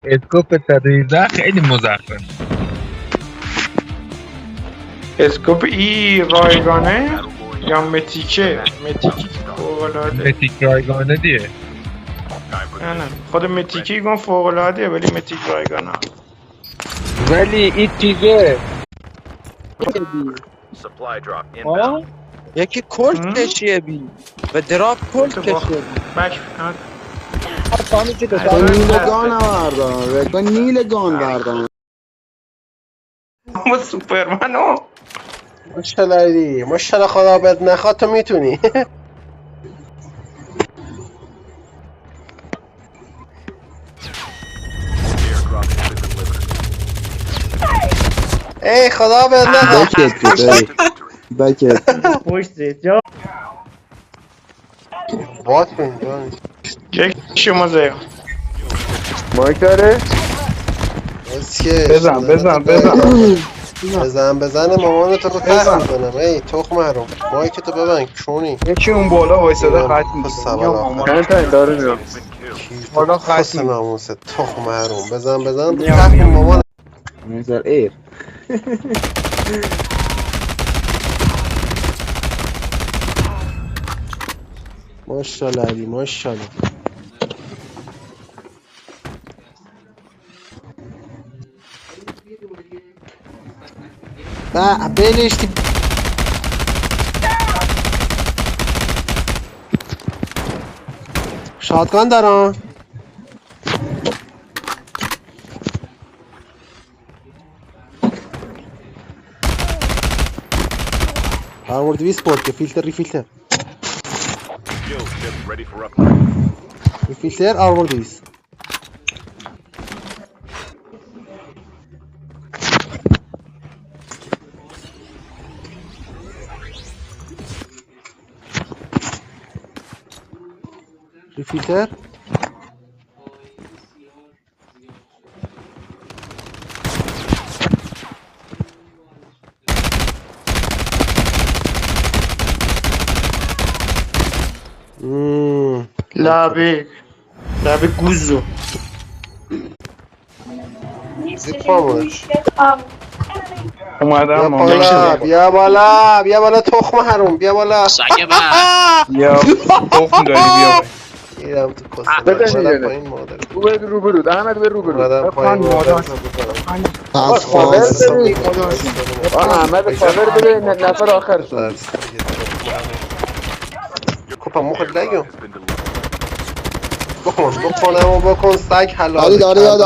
اسکوپ 118 خیلی مزخرف. اسکوپ ای رایگانه یا متیکه؟ متیکی فوق‌العاده. متیک رایگانه دیه. نه خود متیکی گفت فوق‌العاده ولی متیک رایگانه. ولی این چیزه ها؟ یکی کلت کشیه بی و دراپ کلت کشیه بی بک فهمی که تو نیلگان بردار رکا نیلگان بردار ما سوپرمنو ماشاءالله دی ماشاءالله خدا بد نخواد تو میتونی. ای خدا بد نخواد. بکت پشت جا وات کن یک شما زیر مایک داره؟ اسکه بزن مامان تو رو تخت میکنم. ای تخم محروم مایک تو ببند کونی. یکی اون بالا وایساده خط سوال چند داره میاد بالا خاص خط ناموسه تخم محروم بزن تخت مامان. نظر ایر ماشاءالله علی ماشاءالله. با بلشتی شاتگان دارم. آرمور 200 سپورت که فیلتر ریفیلتر آرمور 200 ریفیلتر لعبه گوزو اومدم بیا بالا تخم حروم بیا بالا. یا تخم داری بیا میرم تو کسه اومدم پایین مادر روبرو احمد به روبرو اومدم پایین مادر احمد خبر بده نفر آخر شد کپا مخد لگو بکن سگ حلال علی داره یاد